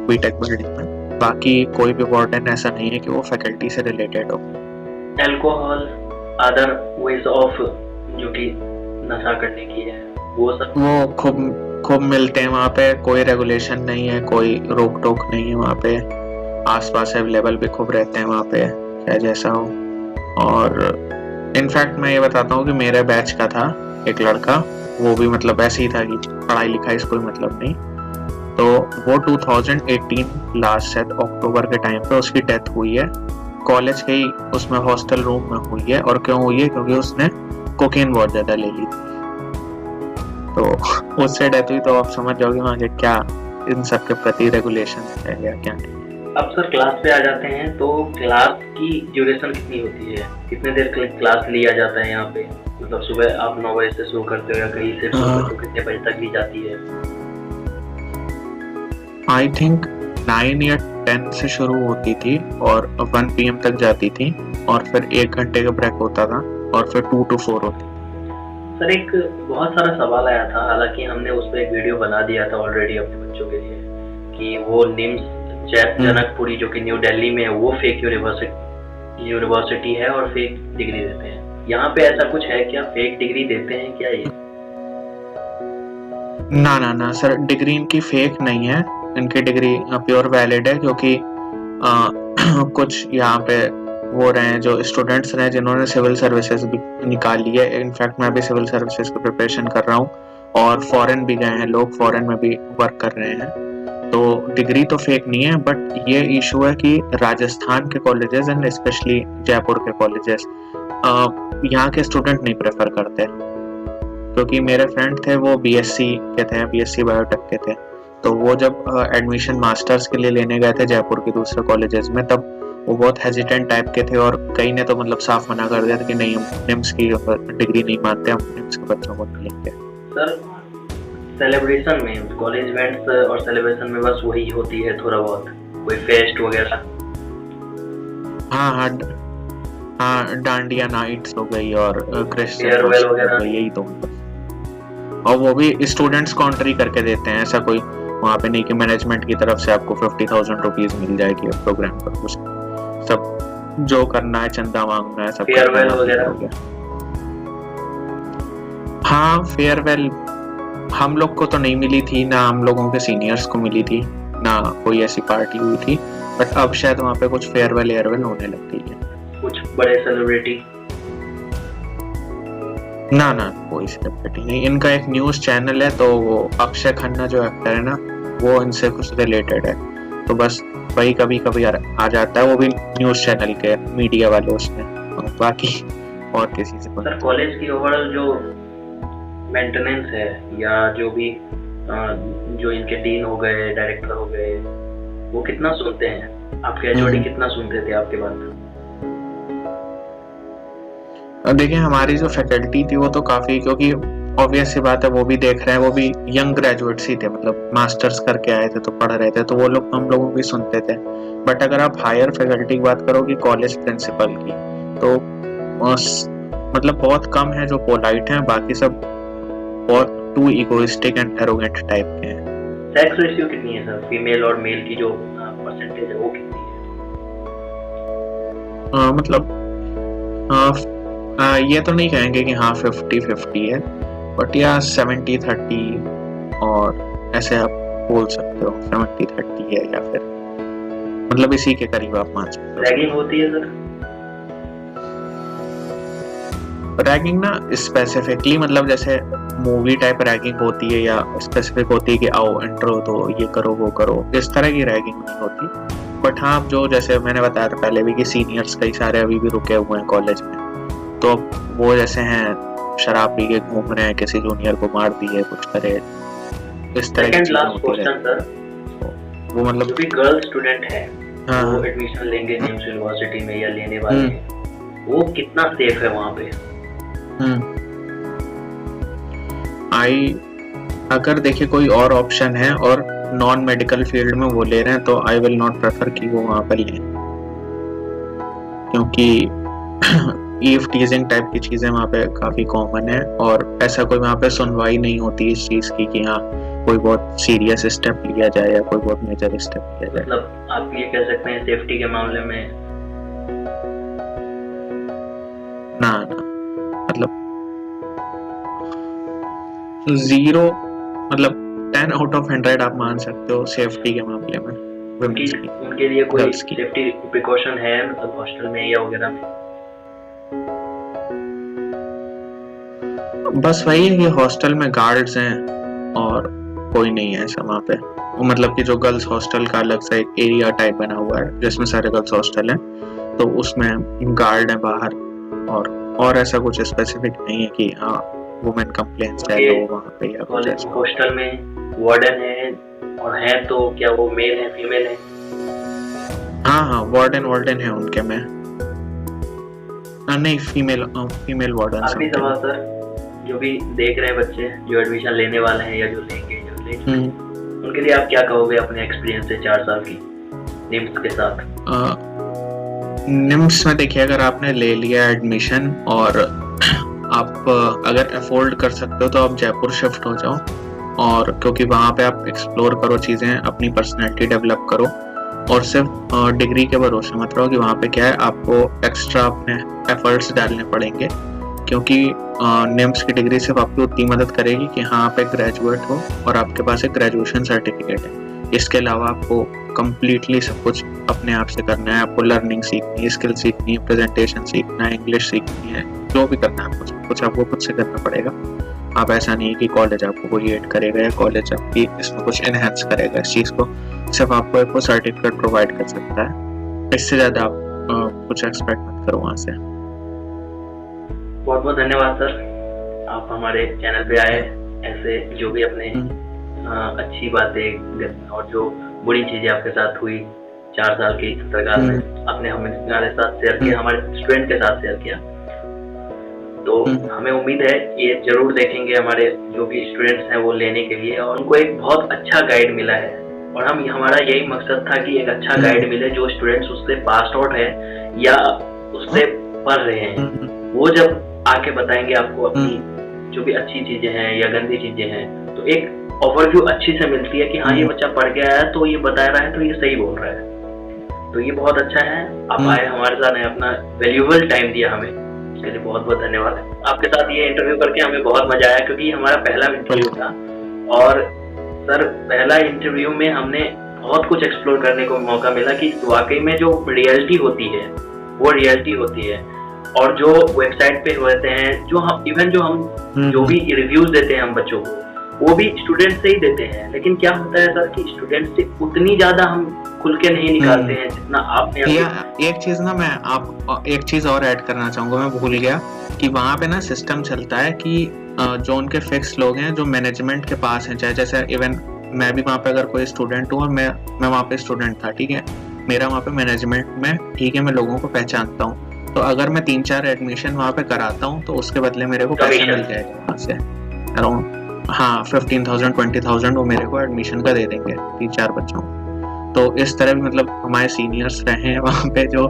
बीटेक बिल्डिंग में। बाकी कोई भी वार्डन ऐसा नहीं है कि वो फैकल्टी से रिलेटेड हो। अल्कोहल, अदर वेज ऑफ जो कि नशा करने की है, वो सब वो खूब मिलते हैं वहाँ पे, कोई रेगुलेशन नहीं है, कोई रोक टोक नहीं है वहाँ पे, आसपास अवेलेबल भी खूब रहते हैं वहाँ पे, चाहे जैसा हो। और इनफैक्ट मैं ये बताता हूँ कि मेरे बैच का था एक लड़का, वो भी मतलब ऐसे ही था कि पढ़ाई लिखाई से कोई मतलब नहीं, तो वो 2018 लास्ट शायद अक्टूबर के टाइम पे उसकी डेथ हुई है, कॉलेज के ही उसमें हॉस्टल रूम में हुई है। और क्यों हुई है? क्योंकि उसने कोकेन बहुत ज्यादा ले ली थी, तो उससे डेथ हुई। तो आप समझ जाओगे वहाँ के क्या इन सब के प्रति रेगुलेशन है या क्या नहीं। अब सर क्लास पे आ जाते हैं, तो क्लास की ड्यूरेशन कितनी होती है, कितने देर क्लास लिया जाता है यहाँ पे? मतलब सुबह आप 9 बजे से शुरू करते हो या कहीं से शुरू करते हो, कितने बजे तक ली जाती है? आई थिंक 9 या 10 से शुरू होती थी और 1 PM तक जाती थी, और फिर 1 घंटे का ब्रेक होता था, और फिर 2 to 4 होती। सर एक बहुत सारा सवाल आया था, हालांकि हमने उस पर एक वीडियो बना दिया था ऑलरेडी अपने बच्चों के लिए, कि वो निम्स जनकपुरी जो कि न्यू दिल्ली में है, वो फेक यूनिवर्सिटी है और फेक डिग्री देते हैं। यहाँ पे ऐसा कुछ है क्या, फेक डिग्री देते हैं क्या ये? ना सर, डिग्री इनकी फेक नहीं है, इनकी डिग्री प्योर वैलिड है, क्योंकि कुछ यहाँ पे वो रहे हैं जो स्टूडेंट्स रहे जिन्होंने सिविल सर्विसेज भी निकाल ली है। इनफैक्ट मैं भी सिविल सर्विसेज की प्रिपरेशन कर रहा हूँ, और फॉरेन भी गए हैं लोग, फॉरेन में भी वर्क कर रहे हैं। तो डिग्री तो फेक नहीं है, बट ये इशू है कि राजस्थान के कॉलेजेस एंड स्पेशली जयपुर के कॉलेजेस यहाँ के स्टूडेंट नहीं प्रेफर करते, क्योंकि मेरे फ्रेंड थे वो BSc के थे, BSc बायोटेक के थे, तो वो जब एडमिशन मास्टर्स के लिए लेने गए थे जयपुर के दूसरे कॉलेजेस में, तब वो बहुत हेजिटेंट टाइप के थे, और कई ने तो मतलब साफ मना कर दिया था कि नहीं, हम निम्स की डिग्री नहीं मानते, हम निम्स के बच्चों को नहीं लेंगे। सर सेलिब्रेशन में, कॉलेज इवेंट्स और सेलिब्रेशन में बस वही होती है थोड़ा बहुत, कोई फेस्ट वगैरह? हाँ, डांडिया नाइट्स हो गई और क्रिश्चियन वगैरह, यही तो। और वो भी स्टूडेंट्स कॉन्ट्री करके देते हैं, ऐसा कोई वहाँ पे नहीं कि मैनेजमेंट की तरफ से आपको 50,000 रुपीज मिल जाएगी प्रोग्राम पर। कुछ सब जो करना है, चंदा मांगना है, सब फेयरवेल वगैरह। हाँ, फेयरवेल हम लोग को तो नहीं मिली थी, ना हम लोगों के सीनियर्स को मिली थी, ना कोई ऐसी पार्टी हुई थी, बट अब शायद वहाँ पे कुछ फेयरवेल एयरवेल होने लग गई है। कुछ बड़े सेलिब्रिटी? ना कोई सेलिब्रिटी नहीं। इनका एक न्यूज चैनल है, तो वो अक्षय खन्ना जो एक्टर है ना, वो इनसे कुछ रिलेटेड है, तो बस वही कभी कभी आ जाता है, वो भी न्यूज चैनल के मीडिया वाले उसमें, बाकी और किसी से। सर कॉलेज की ओवरऑल जो मेंटेनेंस है, या जो भी जो इनके डीन हो गए, डायरेक्टर हो गए, वो कितना सुनते हैं? आपके HOD कितना सुनते थे आपके बात? देखिए, हमारी जो फैकल्टी थी वो तो काफी, क्योंकि ऑब्वियस सी बात है वो भी देख रहे हैं, वो भी यंग ग्रेजुएट्स ही थे, मतलब मास्टर्स करके आए थे तो पढ़ रहे थे, तो वो लोग हम लोगों की सुनते थे। बट अगर आप हायर फैकल्टी की बात करोगे, कॉलेज प्रिंसिपल की, तो मतलब बहुत कम है जो पोलाइट हैं, बाकी सब बहुत too egoistic and arrogant type के हैं। सेक्स रेशियो कितनी है सर, फीमेल और मेल की जो परसेंटेज है वो कितनी है? मतलब ये तो नहीं कहेंगे कि हाँ 50-50 है, बट या 70-30 और ऐसे आप बोल सकते हो, 70-30 है, या फिर मतलब इसी के करीब आप मान सकते हो। रैगिंग होती है सर? रैगिंग ना स्पेसिफिकली, मतलब जैसे मूवी टाइप रैगिंग होती है, या स्पेसिफिक होती है कि आओ इंट्रो दो, ये करो वो करो, इस तरह की रैगिंग नहीं होती। बट हाँ, जो जैसे मैंने बताया था पहले भी कि सीनियर्स कई सारे अभी भी रुके हुए हैं कॉलेज में, तो वो जैसे हैं शराब पी के घूम रहे हैं, किसी जूनियर को मार दिए, कुछ करे, इस तरह की चीजें होती है। वो मतलब जो भी गर्ल स्टूडेंट है, हाँ, वो एडमिशन लेंगे निम्स यूनिवर्सिटी में या लेने वाले हैं, वो कितना सेफ है वहाँ पे? अगर देखिए कोई और ऑप्शन है और नॉन मेडिकल फील्ड में वो ले रहे हैं, तो आई विल नॉट प्रेफर कि वो वहाँ पर लें, क्योंकि ईव टीजिंग टाइप की चीजें वहाँ पे काफी कॉमन है, और ऐसा कोई वहाँ पे सुनवाई नहीं होती इस चीज की कि हाँ कोई बहुत सीरियस स्टेप लिया जाए या कोई बहुत मेजर स्टेप लिया जाए। मतलब आप ये कह सकते हैं सेफ्टी के मामले में ना मतलब 0, मतलब 10 out of 100 आप मान सकते हो सेफ्टी के मामले में। उनके लिए कोई सेफ्टी प्रिकॉशन है, मतलब हॉस्टल में या वगैरह में? बस वही है कि हॉस्टल में गार्ड्स हैं और कोई नहीं है ऐसा वहाँ पे, मतलब कि जो गर्ल्स हॉस्टल का अलग सा एक एरिया टाइप बना हुआ है जिसमें सारे गर्ल्स हॉस्टल हैं, तो उसमें गार्ड है बाहर, और और ऐसा कुछ स्पेसिफिक नहीं है कि हाँ वुमेन कंप्लेंट्स है तो वहाँ पे या कुछ कॉलेज ऐसा। हॉस्टल में वार्डन है और है तो क्या वो मेल है फीमेल है? हाँ वार्डन है उनके में। नहीं फीमेल वार्डन। आखिरी सवाल सर, जो भी देख रहे हैं बच्चे जो एडमिशन लेने वाले हैं या जो लेंगे जो ले चुके हैं, उनके लिए आप क्या कहोगे अपने एक्सपीरियंस से 4 साल की निम्स के साथ? निम्स में देखिए, अगर आपने ले लिया एडमिशन और आप अगर अफोर्ड कर सकते हो तो आप जयपुर शिफ्ट हो जाओ, और क्योंकि वहाँ पे आप एक्सप्लोर करो चीज़ें, अपनी पर्सनैलिटी डेवलप करो, और सिर्फ डिग्री के भरोसे मत रहो कि वहाँ पे क्या है, आपको एक्स्ट्रा अपने एफर्ट्स डालने पड़ेंगे, क्योंकि निम्स की डिग्री सिर्फ आपकी उतनी मदद करेगी कि हाँ आप एक ग्रेजुएट हो और आपके पास एक ग्रेजुएशन सर्टिफिकेट है। इसके अलावा आपको कम्प्लीटली सब कुछ अपने आप से करना है। आपको लर्निंग सीखनी है, स्किल सीखनी है, प्रेजेंटेशन सीखना है, इंग्लिश सीखनी है, जो भी करना है आपको कुछ आपको खुद से करना पड़ेगा। आप ऐसा नहीं है कि कॉलेज आपको कोई एड करेगा या कॉलेज आपकी इसमें कुछ एनहेंस करेगा इस चीज़ को, सिर्फ आपको एक सर्टिफिकेट प्रोवाइड कर सकता है। इससे ज़्यादा आप कुछ एक्सपेक्ट मत करो वहाँ से। बहुत बहुत धन्यवाद सर, आप हमारे चैनल पे आए, ऐसे जो भी अपने अच्छी बातें और जो बुरी चीजें आपके साथ हुई 4 साल के अंतर्काल में अपने हमारे साथ शेयर किया, हमारे स्टूडेंट के साथ शेयर किया। तो हमें उम्मीद है ये जरूर देखेंगे हमारे जो भी स्टूडेंट्स हैं वो लेने के लिए, और उनको एक बहुत अच्छा गाइड मिला है। और हमारा यही मकसद था कि एक अच्छा गाइड मिले, जो स्टूडेंट्स उससे पास आउट है या उससे पढ़ रहे हैं, वो जब आके बताएंगे आपको अपनी जो भी अच्छी चीजें हैं या गंदी चीजें हैं, तो एक ओवरव्यू अच्छी से मिलती है कि हाँ ये बच्चा पढ़ के आया तो ये बता रहा है तो ये सही बोल रहा है। तो ये बहुत अच्छा है, आप आए हमारे साथ ने अपना वैल्यूएबल टाइम दिया हमें, इसके लिए बहुत बहुत धन्यवाद। आपके साथ ये इंटरव्यू करके हमें बहुत मजा आया, क्योंकि हमारा पहला इंटरव्यू था, और सर पहला इंटरव्यू में हमने बहुत कुछ एक्सप्लोर करने को मौका मिला कि वाकई में जो रियलिटी होती है वो रियलिटी होती है, और जो वेबसाइट पे होते हैं, जो हम इवन जो हम जो भी रिव्यूज देते हैं हम बच्चों को, वो भी स्टूडेंट से ही देते हैं। लेकिन क्या होता है सर कि स्टूडेंट से उतनी ज्यादा हम खुल के नहीं निकालते हैं जितना आपने। एक चीज ना, मैं आप एक चीज और ऐड करना चाहूंगा, मैं भूल गया कि वहाँ पे ना सिस्टम चलता है कि जो उनके फिक्स लोग हैं जो मैनेजमेंट के पास हैं, चाहे जैसे इवन मैं भी वहाँ पे अगर कोई स्टूडेंट हूँ और मैं वहाँ पे स्टूडेंट था, ठीक है, मेरा वहाँ पे मैनेजमेंट में, ठीक है, मैं लोगों को पहचानता हूँ, तो अगर मैं 3-4 एडमिशन वहाँ पे कराता हूँ तो उसके बदले मेरे को पैसा मिल जाएगा वहाँ से अराउंड 15,000 20,000 वो मेरे को एडमिशन का दे देंगे 3-4 बच्चों। तो इस तरह भी मतलब हमारे सीनियर्स रहे हैं वहाँ पे जो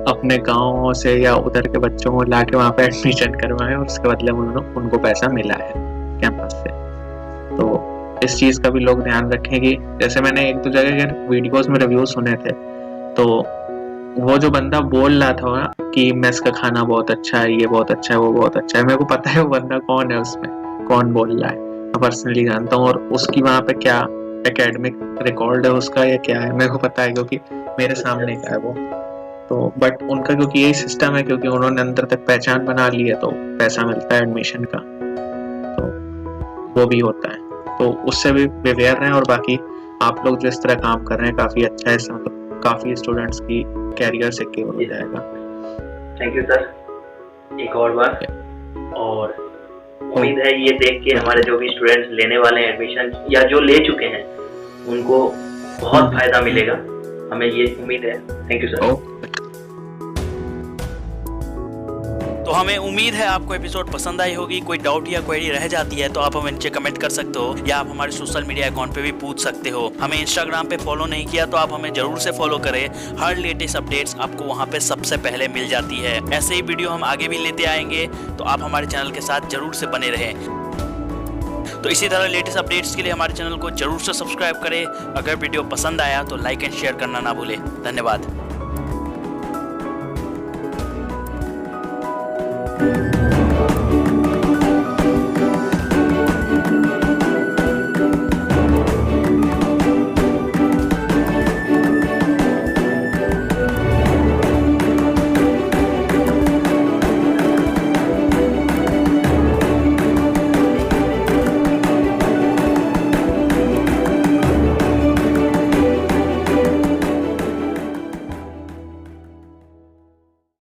अपने गाँव से या उधर के बच्चों को ला के वहाँ पे एडमिशन करवाए और उसके बदले उनको पैसा मिला है कैंपस से। तो इस चीज़ का भी लोग ध्यान रखें कि जैसे मैंने 1-2 जगह के वीडियोस में रिव्यू सुने थे, तो वो जो बंदा बोल रहा था कि मेस का खाना बहुत अच्छा है, ये बहुत अच्छा है, वो बहुत अच्छा है, मेरे को पता है वो बंदा कौन है, उसमें कौन बोल रहा है, मैं पर्सनली जानता हूँ, और उसकी वहाँ पे क्या एकेडमिक रिकॉर्ड है उसका या क्या है मेरे को पता है, क्योंकि मेरे सामने का है वो। तो बट उनका क्योंकि यही सिस्टम है, क्योंकि उन्होंने अंदर तक पहचान बना ली है, तो पैसा मिलता है एडमिशन का, तो वो भी होता है। तो उससे भी अवेयर रहें, और बाकी आप लोग जो इस तरह काम कर रहे हैं काफ़ी अच्छा है, इससे मतलब काफ़ी स्टूडेंट्स की कैरियर सिक्योर हो जाएगा। थैंक यू सर एक और बार, और उम्मीद है ये देख के हमारे जो भी स्टूडेंट्स लेने वाले हैं एडमिशन या जो ले चुके हैं उनको बहुत फायदा मिलेगा, हमें ये उम्मीद है। Thank you sir. तो हमें उम्मीद है आपको एपिसोड पसंद आई होगी। कोई डाउट या क्वेरी रह जाती है तो आप हमें नीचे कमेंट कर सकते हो, या आप हमारे सोशल मीडिया अकाउंट पे भी पूछ सकते हो। हमें इंस्टाग्राम पे फॉलो नहीं किया तो आप हमें जरूर से फॉलो करें, हर लेटेस्ट अपडेट्स आपको वहाँ पे सबसे पहले मिल जाती है। ऐसे ही वीडियो हम आगे भी लेते आएंगे, तो आप हमारे चैनल के साथ जरूर से बने रहें। तो इसी तरह लेटेस्ट अपडेट्स के लिए हमारे चैनल को जरूर से सब्सक्राइब करें। अगर वीडियो पसंद आया तो लाइक एंड शेयर करना ना भूलें। धन्यवाद।